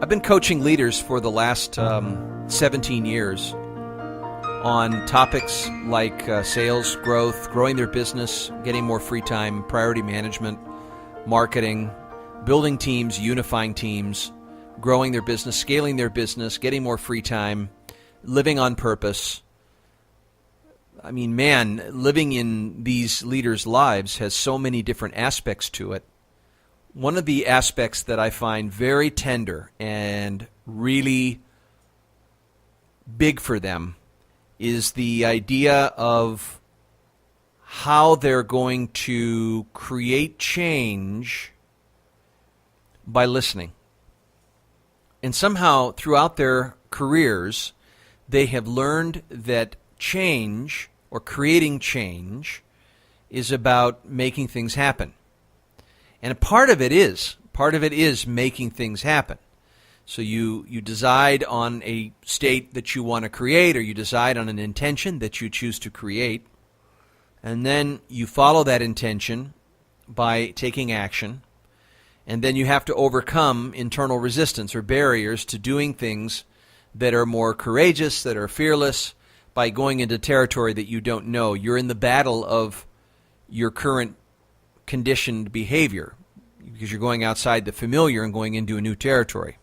I've been coaching leaders for the last 17 years on topics like sales, growth, growing their business, getting more free time, priority management, marketing, building teams, unifying teams, growing their business, scaling their business, getting more free time, living on purpose. I mean, man, living in these leaders' lives has so many different aspects to it. One of the aspects that I find very tender and really big for them is the idea of how they're going to create change by listening. And somehow throughout their careers, they have learned that change or creating change is about making things happen. And part of it is making things happen. So you decide on a state that you want to create, or you decide on an intention that you choose to create, and then you follow that intention by taking action, and then you have to overcome internal resistance or barriers to doing things that are more courageous, that are fearless, by going into territory that you don't know. You're in the battle of your current conditioned behavior because you're going outside the familiar and going into a new territory.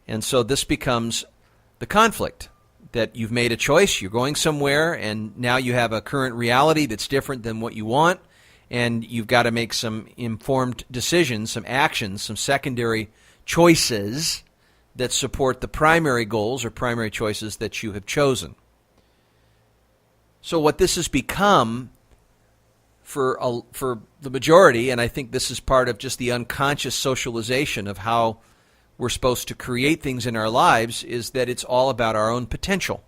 And so this becomes the conflict, that you've made a choice, you're going somewhere, and now you have a current reality that's different than what you want, and you've got to make some informed decisions, some actions, some secondary choices that support the primary goals or primary choices that you have chosen. So what this has become for the majority, and I think this is part of just the unconscious socialization of how we're supposed to create things in our lives, is that it's all about our own potential.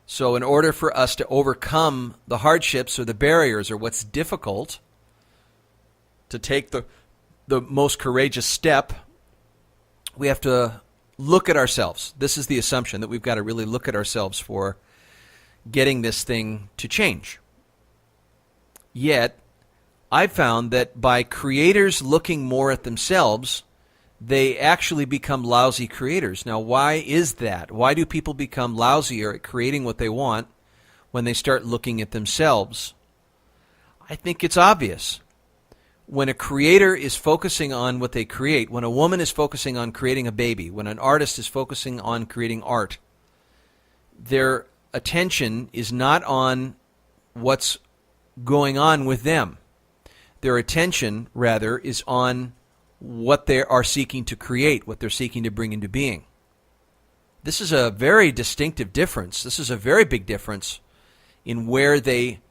So in order for us to overcome the hardships or the barriers or what's difficult, to take the most courageous step, we have to look at ourselves. This is the assumption, that we've got to really look at ourselves for getting this thing to change. Yet, I've found that by creators looking more at themselves, they actually become lousy creators. Now, why is that? Why do people become lousier at creating what they want when they start looking at themselves? I think it's obvious. When a creator is focusing on what they create, when a woman is focusing on creating a baby, when an artist is focusing on creating art, their attention is not on what's going on with them. Their attention, rather, is on what they are seeking to create, what they're seeking to bring into being. This is a very distinctive difference. This is a very big difference in where they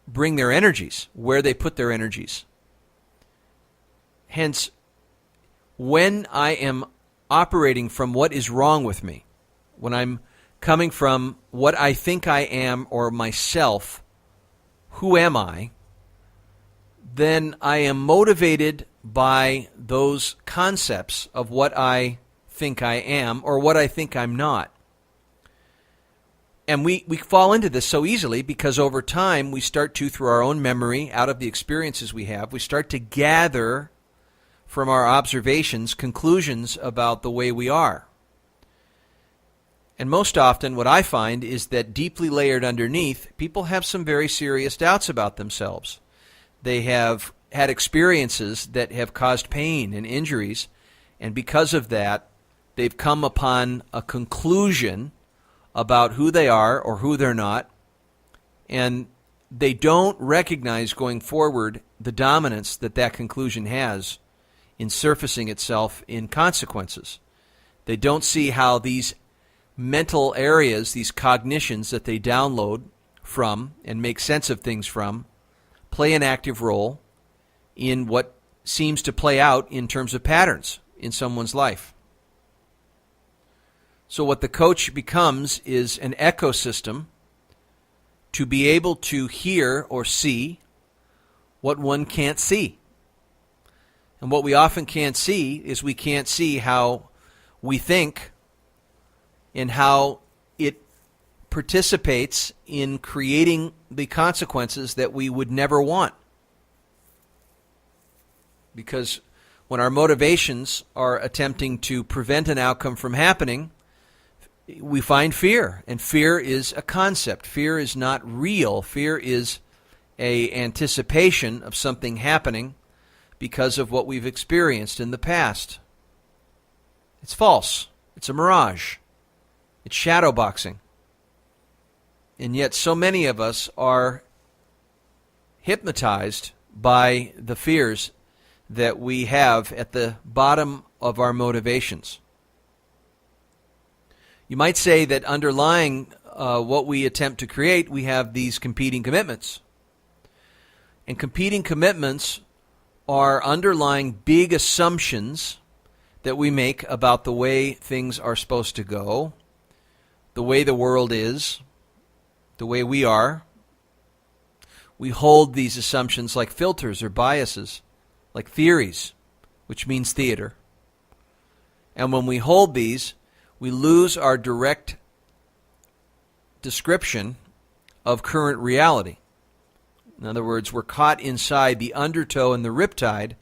bring their energies, where they put their energies. Hence, when I am operating from what is wrong with me, when I'm coming from what I think I am or myself, who am I, then I am motivated by those concepts of what I think I am or what I think I'm not. And we fall into this so easily because over time we start to, through our own memory, out of the experiences we have, we start to gather from our observations conclusions about the way we are. And most often what I find is that deeply layered underneath, people have some very serious doubts about themselves. They have had experiences that have caused pain and injuries, and because of that, they've come upon a conclusion about who they are or who they're not, and they don't recognize going forward the dominance that that conclusion has in surfacing itself in consequences. They don't see how these mental areas, these cognitions that they download from and make sense of things from, play an active role in what seems to play out in terms of patterns in someone's life. So what the coach becomes is an ecosystem to be able to hear or see what one can't see. And what we often can't see is we can't see how we think and how it participates in creating the consequences that we would never want. Because when our motivations are attempting to prevent an outcome from happening, we find fear. And fear is a concept. Fear is not real. Fear is an anticipation of something happening because of what we've experienced in the past. It's false. It's a mirage. It's shadow boxing. And yet so many of us are hypnotized by the fears that we have at the bottom of our motivations. You might say that underlying what we attempt to create, we have these competing commitments. And competing commitments are underlying big assumptions that we make about the way things are supposed to go, the way the world is, the way we are. We hold these assumptions like filters or biases, like theories, which means theater. And when we hold these, we lose our direct description of current reality. In other words, we're caught inside the undertow and the riptide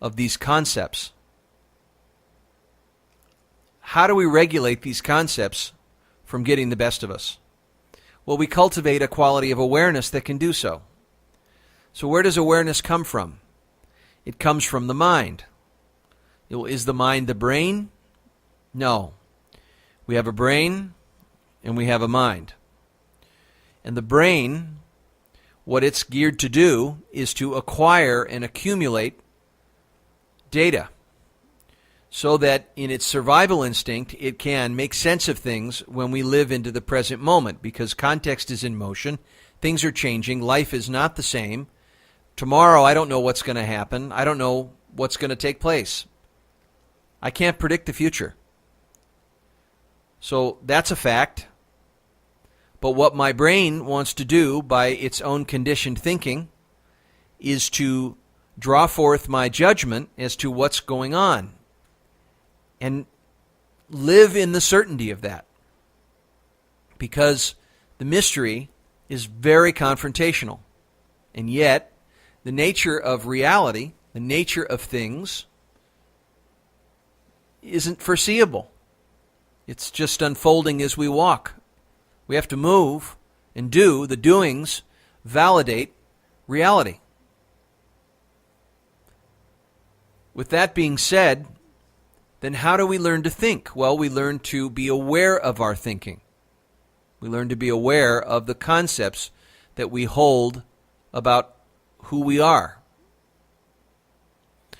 of these concepts. How do we regulate these concepts from getting the best of us? Well, we cultivate a quality of awareness that can do so. So where does awareness come from? It comes from the mind. Is the mind the brain? No. We have a brain and we have a mind. And the brain, what it's geared to do is to acquire and accumulate data so that in its survival instinct it can make sense of things when we live into the present moment, because context is in motion, things are changing, life is not the same. Tomorrow I don't know what's going to happen. I don't know what's going to take place. I can't predict the future. So that's a fact. But what my brain wants to do by its own conditioned thinking is to draw forth my judgment as to what's going on and live in the certainty of that. Because the mystery is very confrontational. And yet, the nature of reality, the nature of things, isn't foreseeable. It's just unfolding as we walk. We have to move and do. The doings validate reality. With that being said, then how do we learn to think? Well, we learn to be aware of our thinking. We learn to be aware of the concepts that we hold about who we are.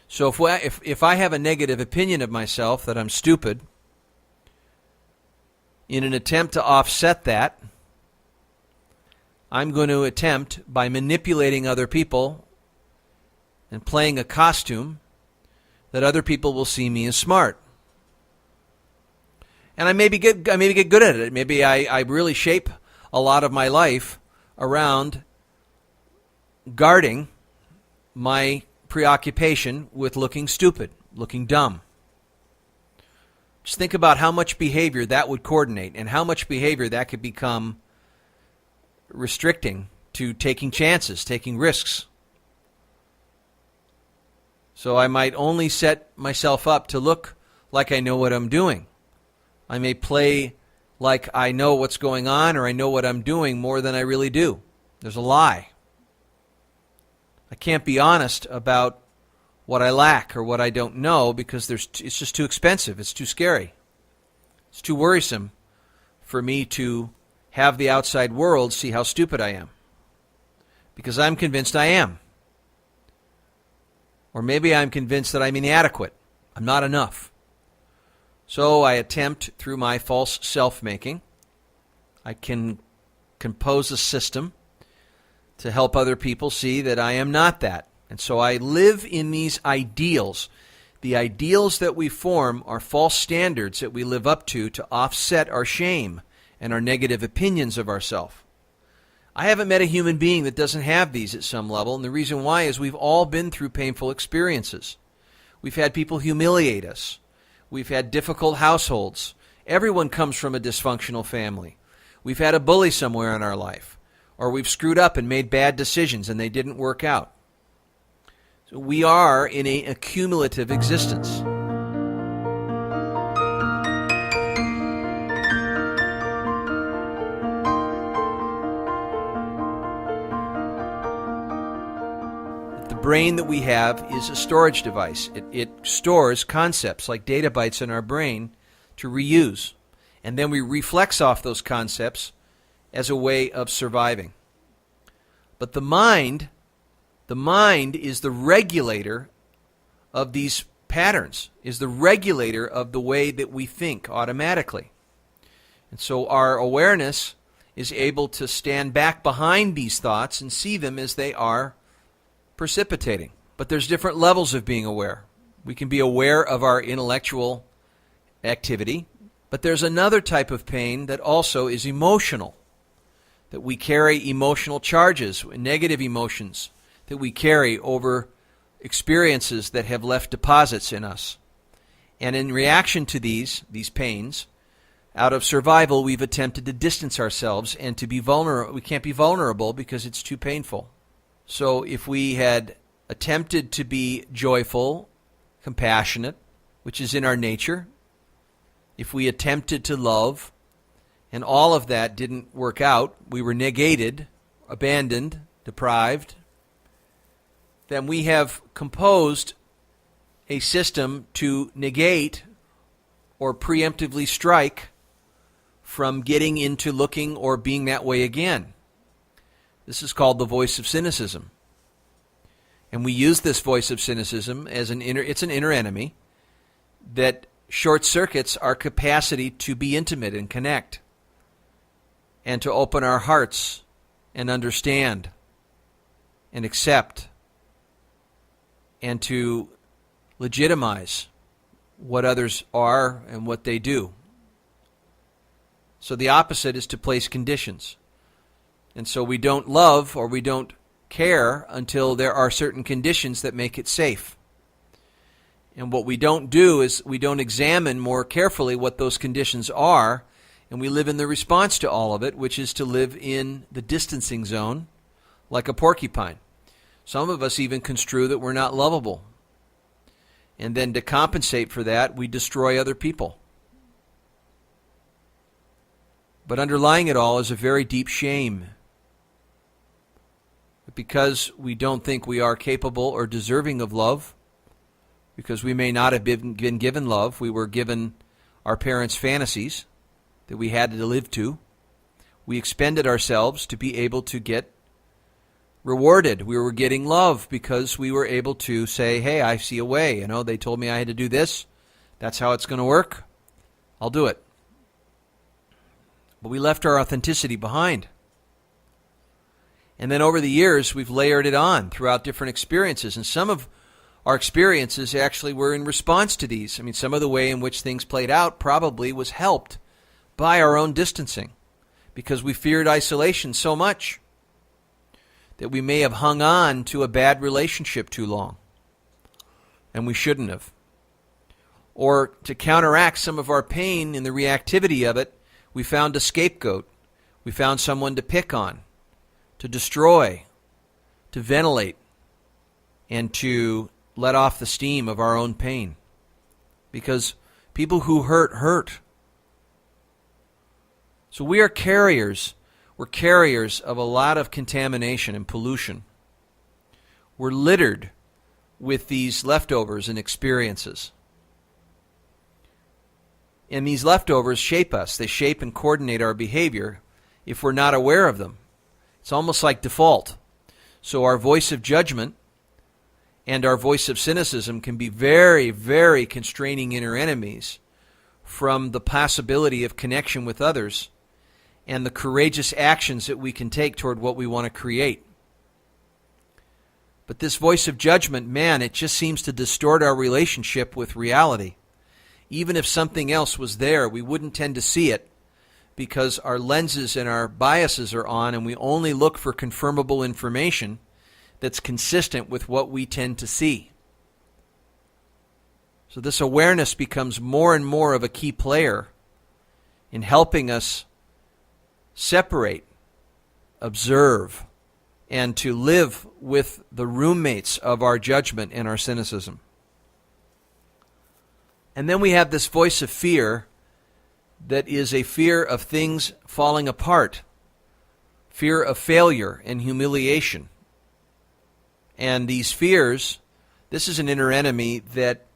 So if I have a negative opinion of myself that I'm stupid, in an attempt to offset that, I'm going to attempt, by manipulating other people and playing a costume, that other people will see me as smart. And I maybe get good at it. Maybe I really shape a lot of my life around guarding my preoccupation with looking stupid, looking dumb. Just think about how much behavior that would coordinate and how much behavior that could become restricting to taking chances, taking risks. So I might only set myself up to look like I know what I'm doing. I may play like I know what's going on or I know what I'm doing more than I really do. There's a lie. I can't be honest about what I lack or what I don't know because it's just too expensive. It's too scary. It's too worrisome for me to have the outside world see how stupid I am, because I'm convinced I am. Or maybe I'm convinced that I'm inadequate. I'm not enough. So I attempt, through my false self-making, I can compose a system to help other people see that I am not that. And so I live in these ideals. The ideals that we form are false standards that we live up to offset our shame and our negative opinions of ourselves. I haven't met a human being that doesn't have these at some level, and the reason why is we've all been through painful experiences. We've had people humiliate us. We've had difficult households. Everyone comes from a dysfunctional family. We've had a bully somewhere in our life, or we've screwed up and made bad decisions and they didn't work out. So we are in a accumulative existence. The brain that we have is a storage device. It stores concepts like data bytes in our brain to reuse. And then we reflex off those concepts as a way of surviving. But the mind is the regulator of these patterns, is the regulator of the way that we think automatically. And so our awareness is able to stand back behind these thoughts and see them as they are precipitating. But there's different levels of being aware. We can be aware of our intellectual activity, but there's another type of pain that also is emotional, that we carry emotional charges, negative emotions that we carry over experiences that have left deposits in us. And in reaction to these pains, out of survival, we've attempted to distance ourselves and to be vulnerable. We can't be vulnerable because it's too painful. So if we had attempted to be joyful, compassionate, which is in our nature, if we attempted to love, and all of that didn't work out, we were negated, abandoned, deprived, then we have composed a system to negate or preemptively strike from getting into looking or being that way again. This is called the voice of cynicism. And we use this voice of cynicism as it's an inner enemy that short circuits our capacity to be intimate and connect and to open our hearts and understand and accept and to legitimize what others are and what they do. So the opposite is to place conditions. And so we don't love or we don't care until there are certain conditions that make it safe. And what we don't do is we don't examine more carefully what those conditions are, and we live in the response to all of it, which is to live in the distancing zone like a porcupine. Some of us even construe that we're not lovable. And then to compensate for that, we destroy other people. But underlying it all is a very deep shame. Because we don't think we are capable or deserving of love, because we may not have been given love, we were given our parents' fantasies that we had to live to. We expended ourselves to be able to get rewarded. We were getting love because we were able to say, hey, I see a way. They told me I had to do this. That's how it's going to work. I'll do it. But we left our authenticity behind. And then over the years, we've layered it on throughout different experiences. And some of our experiences actually were in response to these. Some of the way in which things played out probably was helped by our own distancing, because we feared isolation so much that we may have hung on to a bad relationship too long, and we shouldn't have. Or to counteract some of our pain in the reactivity of it, we found a scapegoat. We found someone to pick on, to destroy, to ventilate, and to let off the steam of our own pain. Because people who hurt. So we are carriers. We're carriers of a lot of contamination and pollution. We're littered with these leftovers and experiences. And these leftovers shape us. They shape and coordinate our behavior if we're not aware of them. It's almost like default. So our voice of judgment and our voice of cynicism can be very, very constraining inner enemies from the possibility of connection with others and the courageous actions that we can take toward what we want to create. But this voice of judgment, man, it just seems to distort our relationship with reality. Even if something else was there, we wouldn't tend to see it because our lenses and our biases are on, and we only look for confirmable information that's consistent with what we tend to see. So this awareness becomes more and more of a key player in helping us separate, observe, and to live with the roommates of our judgment and our cynicism. And then we have this voice of fear that is a fear of things falling apart, fear of failure and humiliation. And these fears, this is an inner enemy that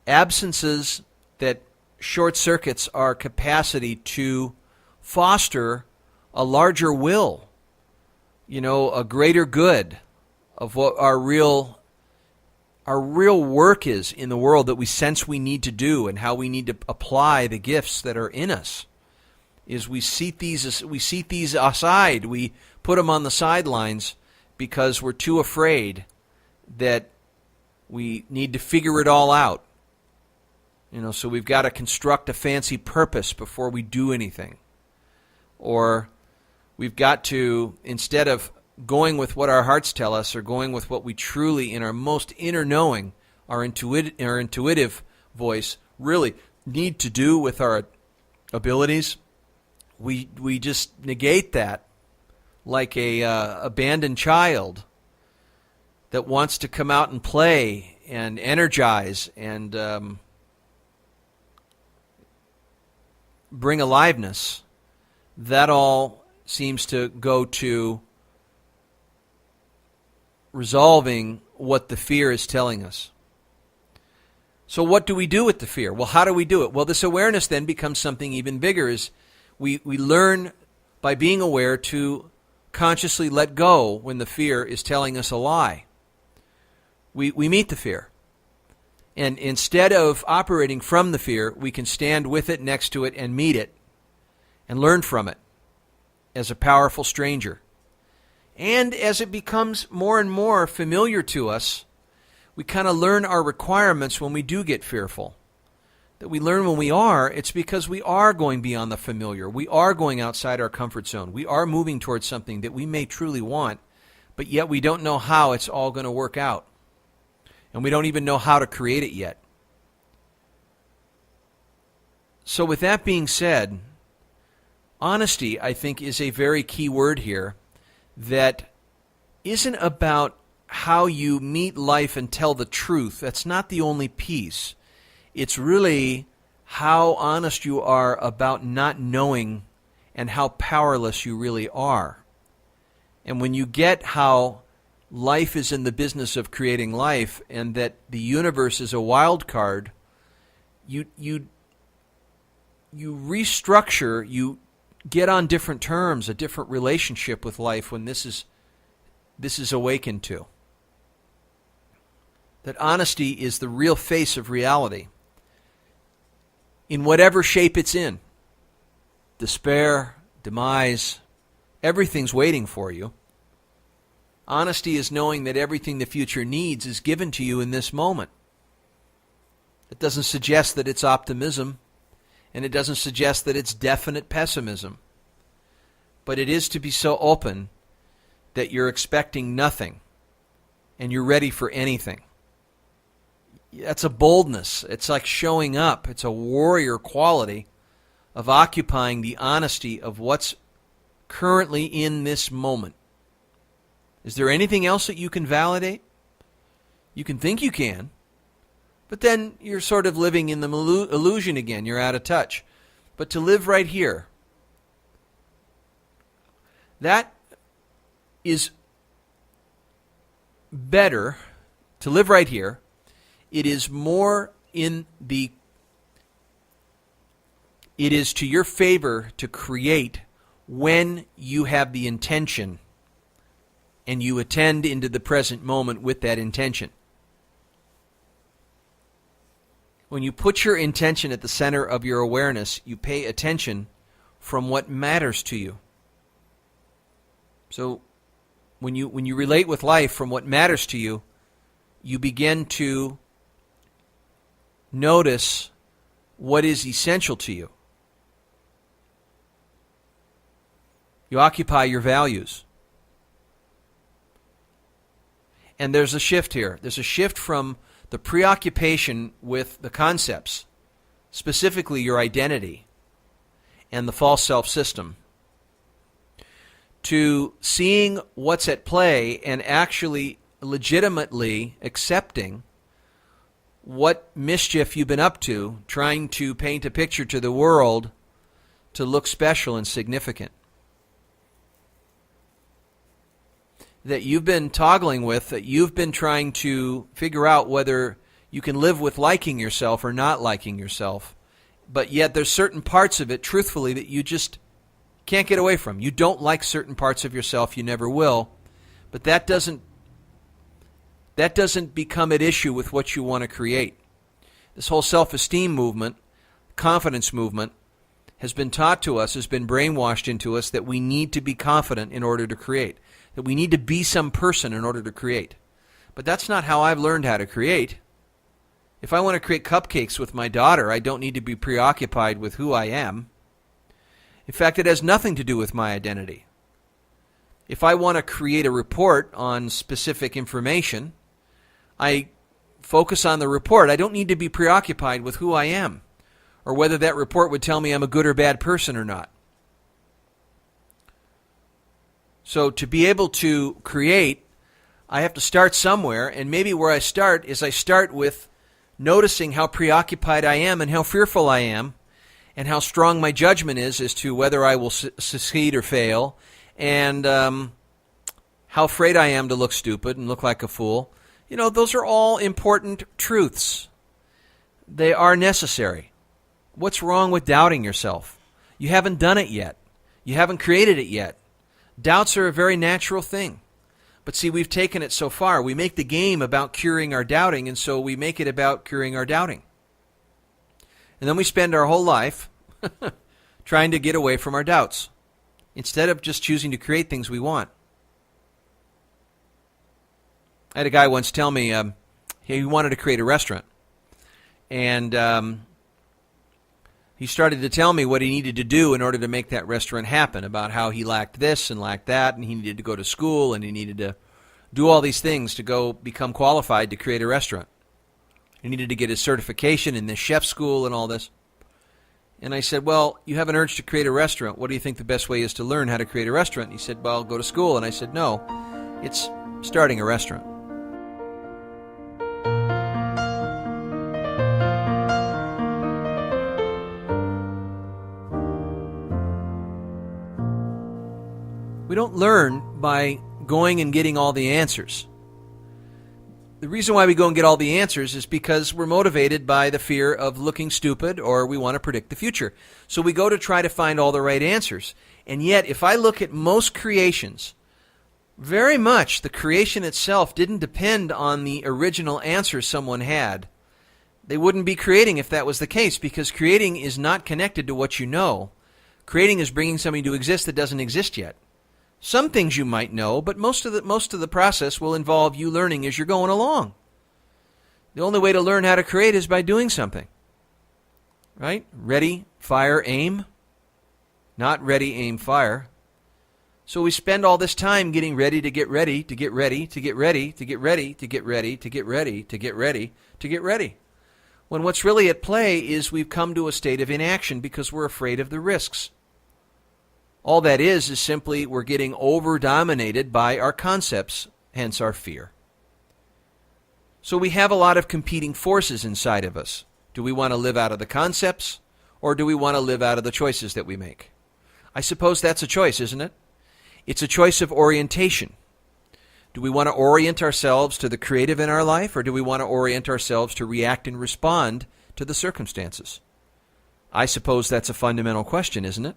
absences, that short circuits our capacity to foster a larger will, a greater good of what our real work is in the world that we sense we need to do and how we need to apply the gifts that are in us. Is we seat these aside, we put them on the sidelines because we're too afraid that we need to figure it all out. So we've got to construct a fancy purpose before we do anything. Or we've got to, instead of going with what our hearts tell us or going with what we truly, in our most inner knowing, our intuitive voice, really need to do with our abilities, we just negate that like a abandoned child that wants to come out and play and energize and bring aliveness. That all seems to go to resolving what the fear is telling us. So what do we do with the fear? Well, how do we do it? Well, this awareness then becomes something even bigger. Is we learn by being aware to consciously let go when the fear is telling us a lie. We meet the fear. And instead of operating from the fear, we can stand with it, next to it, and meet it, and learn from it as a powerful stranger. And as it becomes more and more familiar to us, we kind of learn our requirements when we do get fearful. That we learn when we are, it's because we are going beyond the familiar. We are going outside our comfort zone. We are moving towards something that we may truly want, but yet we don't know how it's all going to work out. And we don't even know how to create it yet. So with that being said, honesty, I think, is a very key word here that isn't about how you meet life and tell the truth. That's not the only piece. It's really how honest you are about not knowing and how powerless you really are. And when you get how life is in the business of creating life and that the universe is a wild card, you restructure, you get on different terms, a different relationship with life when this is awakened to. That honesty is the real face of reality. In whatever shape it's in. Despair, demise, everything's waiting for you. Honesty is knowing that everything the future needs is given to you in this moment. It doesn't suggest that it's optimism, and it doesn't suggest that it's definite pessimism. But it is to be so open that you're expecting nothing, and you're ready for anything. That's a boldness. It's like showing up. It's a warrior quality of occupying the honesty of what's currently in this moment. Is there anything else that you can validate? You can think you can, but then you're sort of living in the illusion again. You're out of touch. But to live right here, that is better. To live right here, it is more in the, it is to your favor to create when you have the intention and you attend into the present moment with that intention. When you put your intention at the center of your awareness, you pay attention from what matters to you. So when you relate with life from what matters to you, you begin to notice what is essential to you. You occupy your values. And there's a shift here. There's a shift from the preoccupation with the concepts, specifically your identity and the false self system, to seeing what's at play and actually legitimately accepting what mischief you've been up to, trying to paint a picture to the world to look special and significant. That you've been toggling with, that you've been trying to figure out whether you can live with liking yourself or not liking yourself. But yet there's certain parts of it, truthfully, that you just can't get away from. You don't like certain parts of yourself, you never will. But that doesn't become an issue with what you want to create. This whole self-esteem movement, confidence movement, has been taught to us, has been brainwashed into us that we need to be confident in order to create, that we need to be some person in order to create. But that's not how I've learned how to create. If I want to create cupcakes with my daughter, I don't need to be preoccupied with who I am. In fact, it has nothing to do with my identity. If I want to create a report on specific information, I focus on the report. I don't need to be preoccupied with who I am or whether that report would tell me I'm a good or bad person or not. So to be able to create, I have to start somewhere, and maybe where I start is I start with noticing how preoccupied I am and how fearful I am and how strong my judgment is as to whether I will succeed or fail, and how afraid I am to look stupid and look like a fool. You know, those are all important truths. They are necessary. What's wrong with doubting yourself? You haven't done it yet. You haven't created it yet. Doubts are a very natural thing. But see, we've taken it so far. We make the game about curing our doubting, and so we make it about curing our doubting. And then we spend our whole life trying to get away from our doubts, instead of just choosing to create things we want. I had a guy once tell me he wanted to create a restaurant. And he started to tell me what he needed to do in order to make that restaurant happen, about how he lacked this and lacked that, and he needed to go to school, and he needed to do all these things to go become qualified to create a restaurant. He needed to get his certification in this chef school and all this. And I said, well, you have an urge to create a restaurant. What do you think the best way is to learn how to create a restaurant? And he said, well, go to school. And I said, no, it's starting a restaurant. We don't learn by going and getting all the answers. The reason why we go and get all the answers is because we're motivated by the fear of looking stupid, or we want to predict the future. So we go to try to find all the right answers. And yet, if I look at most creations, very much the creation itself didn't depend on the original answer someone had. They wouldn't be creating if that was the case, because creating is not connected to what you know. Creating is bringing something to exist that doesn't exist yet. Some things you might know, but most of the process will involve you learning as you're going along. The only way to learn how to create is by doing something. Right? Ready, fire, aim. Not ready, aim, fire. So we spend all this time getting ready to get ready, to get ready, to get ready, to get ready, to get ready, to get ready, to get ready, to get ready. When what's really at play is we've come to a state of inaction because we're afraid of the risks. All that is simply we're getting over-dominated by our concepts, hence our fear. So we have a lot of competing forces inside of us. Do we want to live out of the concepts, or do we want to live out of the choices that we make? I suppose that's a choice, isn't it? It's a choice of orientation. Do we want to orient ourselves to the creative in our life, or do we want to orient ourselves to react and respond to the circumstances? I suppose that's a fundamental question, isn't it?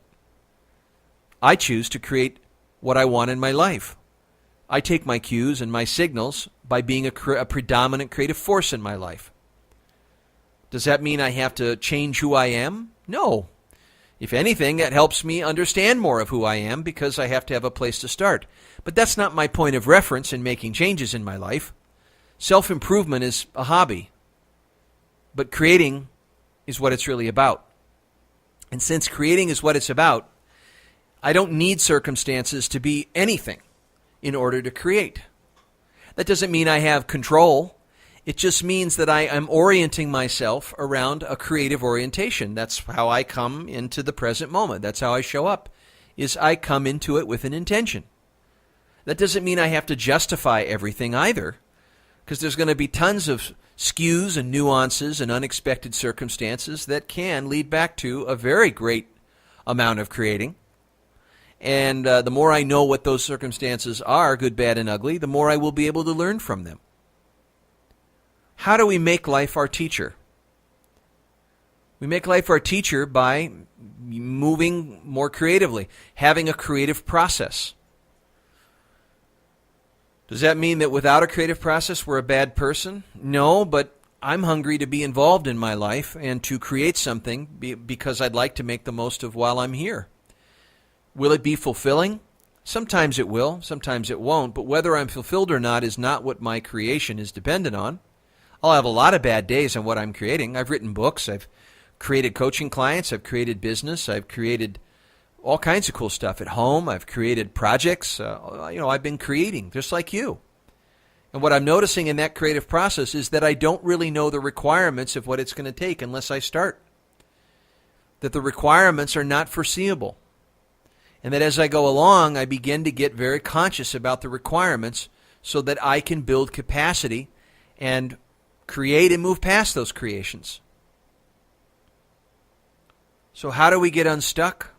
I choose to create what I want in my life. I take my cues and my signals by being a predominant creative force in my life. Does that mean I have to change who I am? No. If anything, that helps me understand more of who I am because I have to have a place to start. But that's not my point of reference in making changes in my life. Self-improvement is a hobby. But creating is what it's really about. And since creating is what it's about, I don't need circumstances to be anything in order to create. That doesn't mean I have control. It just means that I am orienting myself around a creative orientation. That's how I come into the present moment. That's how I show up is I come into it with an intention. That doesn't mean I have to justify everything either, because there's going to be tons of skews and nuances and unexpected circumstances that can lead back to a very great amount of creating. And the more I know what those circumstances are, good, bad, and ugly, the more I will be able to learn from them. How do we make life our teacher? We make life our teacher by moving more creatively, having a creative process. Does that mean that without a creative process we're a bad person? No, but I'm hungry to be involved in my life and to create something because I'd like to make the most of while I'm here. Will it be fulfilling? Sometimes it will, sometimes it won't, but whether I'm fulfilled or not is not what my creation is dependent on. I'll have a lot of bad days on what I'm creating. I've written books, I've created coaching clients, I've created business, I've created all kinds of cool stuff at home, I've created projects, I've been creating just like you. And what I'm noticing in that creative process is that I don't really know the requirements of what it's going to take unless I start. That the requirements are not foreseeable. And that as I go along, I begin to get very conscious about the requirements so that I can build capacity and create and move past those creations. So how do we get unstuck?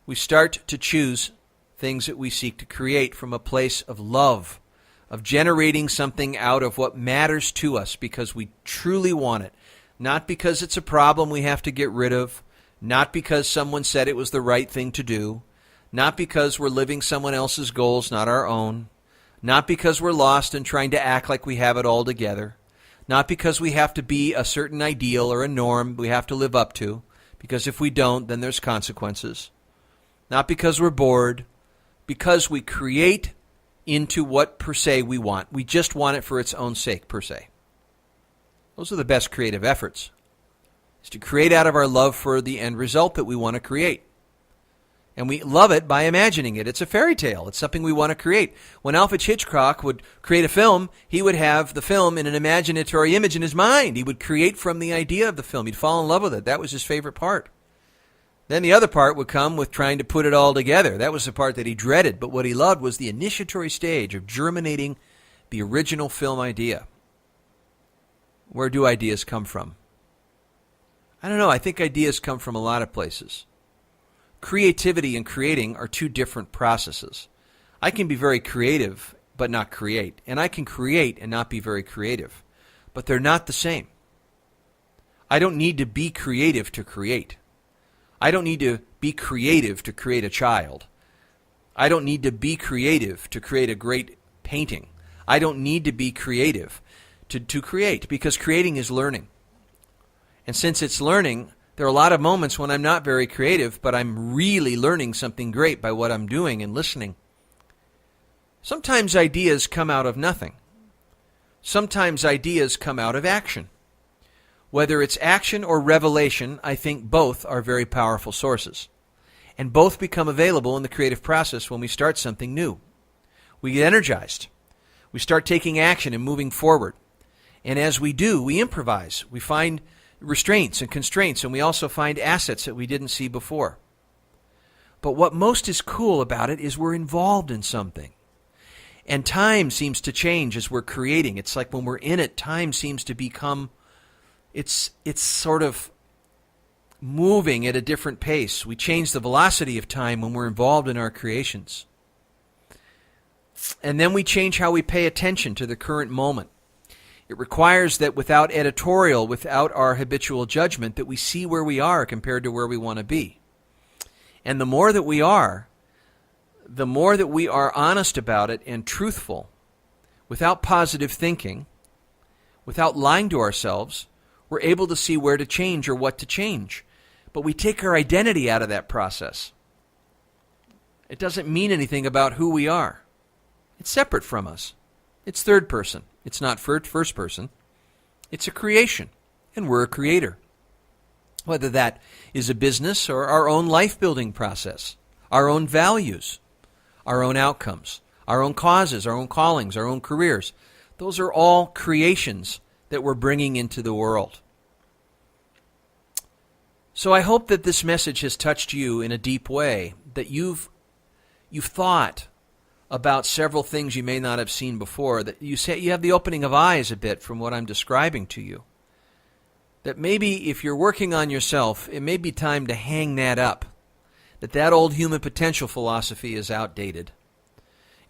We start to choose things that we seek to create from a place of love, of generating something out of what matters to us because we truly want it, not because it's a problem we have to get rid of, not because someone said it was the right thing to do, not because we're living someone else's goals, not our own, not because we're lost and trying to act like we have it all together, not because we have to be a certain ideal or a norm we have to live up to, because if we don't, then there's consequences, not because we're bored, because we create into what per se we want. We just want it for its own sake, per se. Those are the best creative efforts. Is to create out of our love for the end result that we want to create. And we love it by imagining it. It's a fairy tale. It's something we want to create. When Alfred Hitchcock would create a film, he would have the film in an imaginatory image in his mind. He would create from the idea of the film. He'd fall in love with it. That was his favorite part. Then the other part would come with trying to put it all together. That was the part that he dreaded. But what he loved was the initiatory stage of germinating the original film idea. Where do ideas come from? I don't know. I think ideas come from a lot of places. Creativity and creating are two different processes. I can be very creative but not create. And I can create and not be very creative. But they're not the same. I don't need to be creative to create. I don't need to be creative to create a child. I don't need to be creative to create a great painting. I don't need to be creative to create, because creating is learning. And since it's learning, there are a lot of moments when I'm not very creative, but I'm really learning something great by what I'm doing and listening. Sometimes ideas come out of nothing. Sometimes ideas come out of action. Whether it's action or revelation, I think both are very powerful sources. And both become available in the creative process when we start something new. We get energized. We start taking action and moving forward. And as we do, we improvise. We find restraints and constraints, and we also find assets that we didn't see before. But what most is cool about it is we're involved in something. And time seems to change as we're creating. It's like when we're in it, time seems to become, it's sort of moving at a different pace. We change the velocity of time when we're involved in our creations. And then we change how we pay attention to the current moment. It requires that without editorial, without our habitual judgment, that we see where we are compared to where we want to be. And the more that we are honest about it and truthful, without positive thinking, without lying to ourselves, we're able to see where to change or what to change. But we take our identity out of that process. It doesn't mean anything about who we are. It's separate from us. It's third person. It's not first person. It's a creation, and we're a creator. Whether that is a business or our own life-building process, our own values, our own outcomes, our own causes, our own callings, our own careers. Those are all creations that we're bringing into the world. So I hope that this message has touched you in a deep way, that you've thought about several things you may not have seen before, that you say you have the opening of eyes a bit from what I'm describing to you. That maybe if you're working on yourself, it may be time to hang that up. That old human potential philosophy is outdated.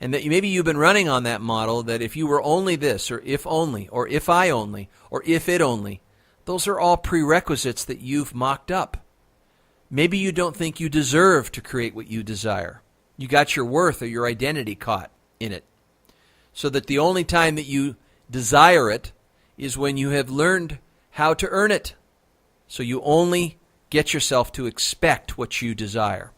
And that maybe you've been running on that model that if you were only this, or if only, or if I only, or if it only, those are all prerequisites that you've mocked up. Maybe you don't think you deserve to create what you desire. You got your worth or your identity caught in it. So that the only time that you desire it is when you have learned how to earn it. So you only get yourself to expect what you desire.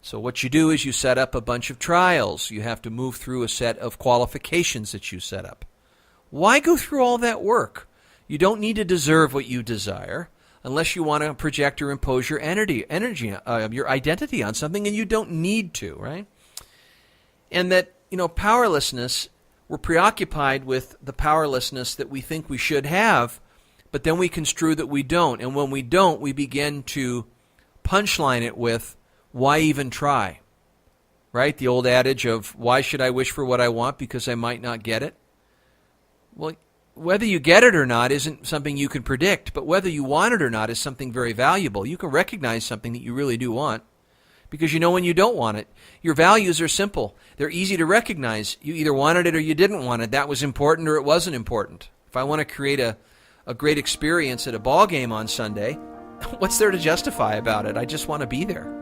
So what you do is you set up a bunch of trials. You have to move through a set of qualifications that you set up. Why go through all that work? You don't need to deserve what you desire unless you want to project or impose your your identity on something, and you don't need to, right? And that, powerlessness, we're preoccupied with the powerlessness that we think we should have, but then we construe that we don't. And when we don't, we begin to punchline it with, why even try? Right? The old adage of, why should I wish for what I want because I might not get it? Well, whether you get it or not isn't something you can predict, but whether you want it or not is something very valuable. You can recognize something that you really do want because you know when you don't want it. Your values are simple. They're easy to recognize. You either wanted it or you didn't want it. That was important or it wasn't important. If I want to create a great experience at a ball game on Sunday, what's there to justify about it? I just want to be there.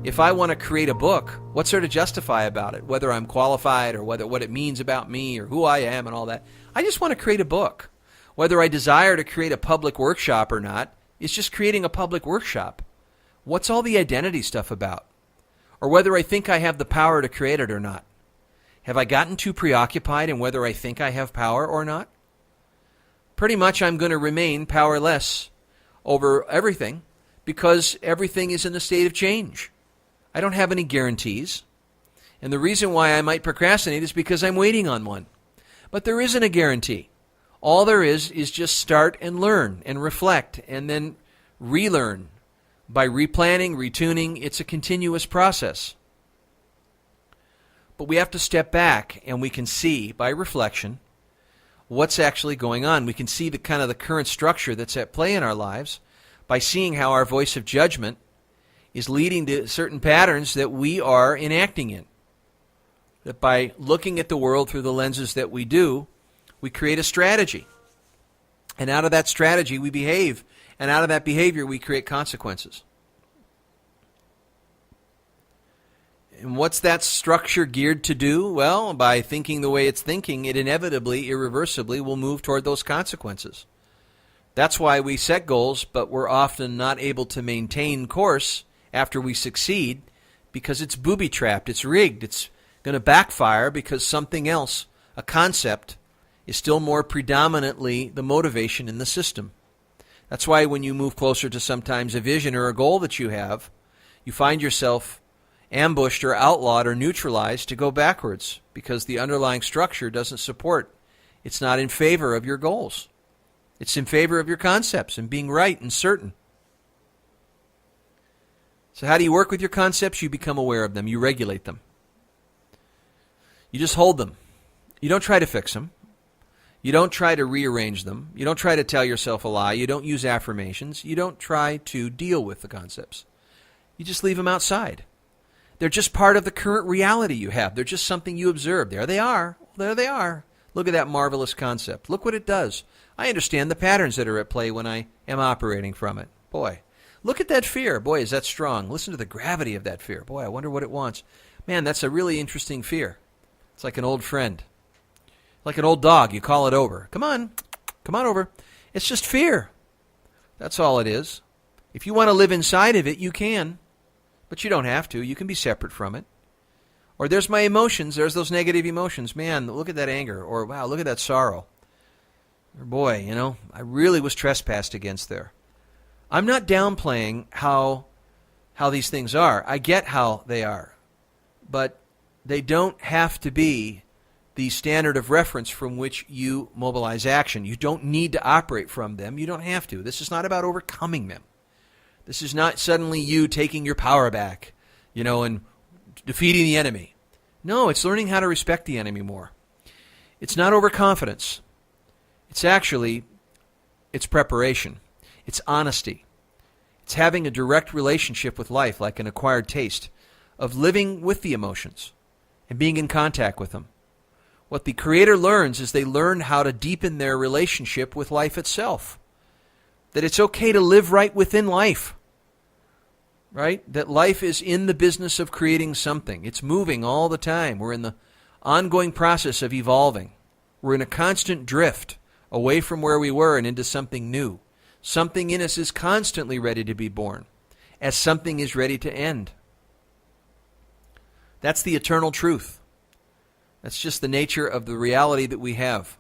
If I want to create a book, what's there to justify about it? Whether I'm qualified or what it means about me or who I am and all that. I just want to create a book. Whether I desire to create a public workshop or not, it's just creating a public workshop. What's all the identity stuff about? Or whether I think I have the power to create it or not. Have I gotten too preoccupied in whether I think I have power or not? Pretty much I'm going to remain powerless over everything because everything is in a state of change. I don't have any guarantees. And the reason why I might procrastinate is because I'm waiting on one. But there isn't a guarantee. All there is just start and learn and reflect and then relearn. By replanning, retuning, it's a continuous process. But we have to step back and we can see by reflection what's actually going on. We can see the kind of the current structure that's at play in our lives by seeing how our voice of judgment is leading to certain patterns that we are enacting in. That by looking at the world through the lenses that we do, we create a strategy. And out of that strategy, we behave. And out of that behavior, we create consequences. And what's that structure geared to do? Well, by thinking the way it's thinking, it inevitably, irreversibly will move toward those consequences. That's why we set goals, but we're often not able to maintain course after we succeed because it's booby-trapped, it's rigged, it's going to backfire because something else, a concept, is still more predominantly the motivation in the system. That's why when you move closer to sometimes a vision or a goal that you have, you find yourself ambushed or outlawed or neutralized to go backwards because the underlying structure doesn't support. It's not in favor of your goals. It's in favor of your concepts and being right and certain. So how do you work with your concepts? You become aware of them. You regulate them. You just hold them. You don't try to fix them. You don't try to rearrange them. You don't try to tell yourself a lie. You don't use affirmations. You don't try to deal with the concepts. You just leave them outside. They're just part of the current reality you have. They're just something you observe. There they are. There they are. Look at that marvelous concept. Look what it does. I understand the patterns that are at play when I am operating from it. Boy, look at that fear. Boy, is that strong. Listen to the gravity of that fear. Boy, I wonder what it wants. Man, that's a really interesting fear. It's like an old friend. Like an old dog. You call it over. Come on over. It's just fear. That's all it is. If you want to live inside of it, you can. But you don't have to. You can be separate from it. Or there's my emotions. There's those negative emotions. Man, look at that anger. Or, wow, look at that sorrow. Or, boy, I really was trespassed against there. I'm not downplaying how these things are. I get how they are. But they don't have to be the standard of reference from which you mobilize action. You don't need to operate from them. You don't have to. This is not about overcoming them. This is not suddenly you taking your power back, and defeating the enemy. No, it's learning how to respect the enemy more. It's not overconfidence. It's preparation. It's honesty. It's having a direct relationship with life, like an acquired taste, of living with the emotions and being in contact with them. What the Creator learns is they learn how to deepen their relationship with life itself. That it's okay to live right within life. Right? That life is in the business of creating something. It's moving all the time. We're in the ongoing process of evolving. We're in a constant drift away from where we were and into something new. Something in us is constantly ready to be born, as something is ready to end. That's the eternal truth. That's just the nature of the reality that we have.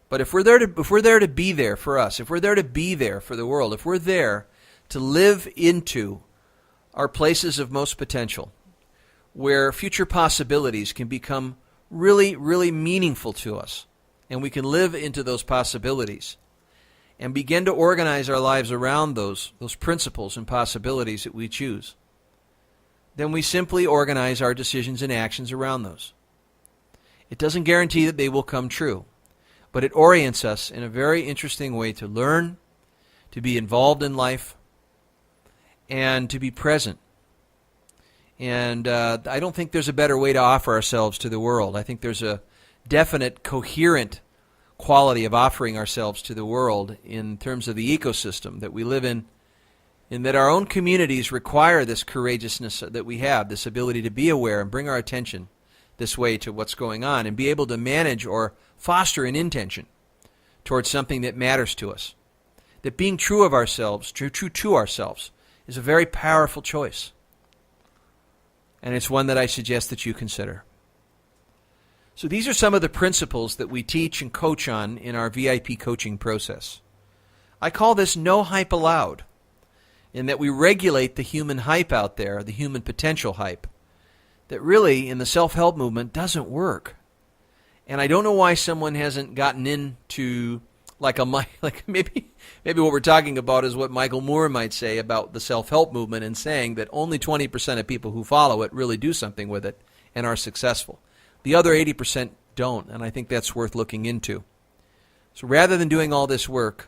But if we're there to be there for us, if we're there to be there for the world, if we're there to live into our places of most potential, where future possibilities can become really, really meaningful to us, and we can live into those possibilities and begin to organize our lives around those principles and possibilities that we choose, then we simply organize our decisions and actions around those. It doesn't guarantee that they will come true, but it orients us in a very interesting way to learn, to be involved in life, and to be present. And I don't think there's a better way to offer ourselves to the world. I think there's a definite, coherent quality of offering ourselves to the world in terms of the ecosystem that we live in that our own communities require this courageousness that we have, this ability to be aware and bring our attention this way to what's going on and be able to manage or foster an intention towards something that matters to us. That being true of ourselves, true to ourselves, is a very powerful choice. And it's one that I suggest that you consider. So these are some of the principles that we teach and coach on in our VIP coaching process. I call this no hype allowed, in that we regulate the human hype out there, the human potential hype, that really in the self-help movement doesn't work. And I don't know why someone hasn't gotten into maybe what we're talking about is what Michael Moore might say about the self-help movement, and saying that only 20% of people who follow it really do something with it and are successful. The other 80% don't, and I think that's worth looking into. So rather than doing all this work,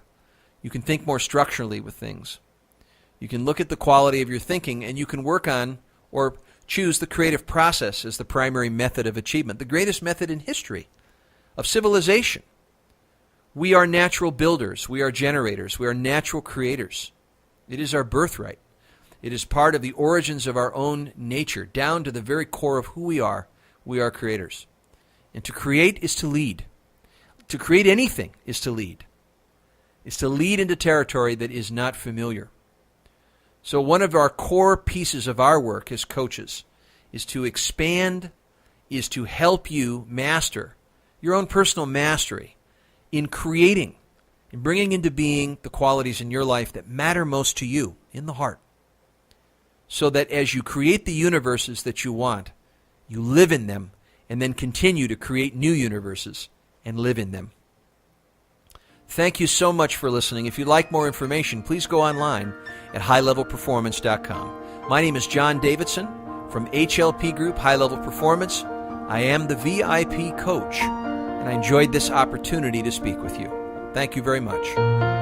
you can think more structurally with things. You can look at the quality of your thinking, and you can work on or choose the creative process as the primary method of achievement, the greatest method in history of civilization. We are natural builders. We are generators. We are natural creators. It is our birthright. It is part of the origins of our own nature, down to the very core of who we are. We are creators. And to create is to lead. To create anything is to lead. It's to lead into territory that is not familiar. So one of our core pieces of our work as coaches is to expand, is to help you master your own personal mastery in creating, in bringing into being the qualities in your life that matter most to you in the heart. So that as you create the universes that you want, you live in them and then continue to create new universes and live in them. Thank you so much for listening. If you'd like more information, please go online at highlevelperformance.com. My name is John Davidson from HLP Group High Level Performance. I am the VIP coach, and I enjoyed this opportunity to speak with you. Thank you very much.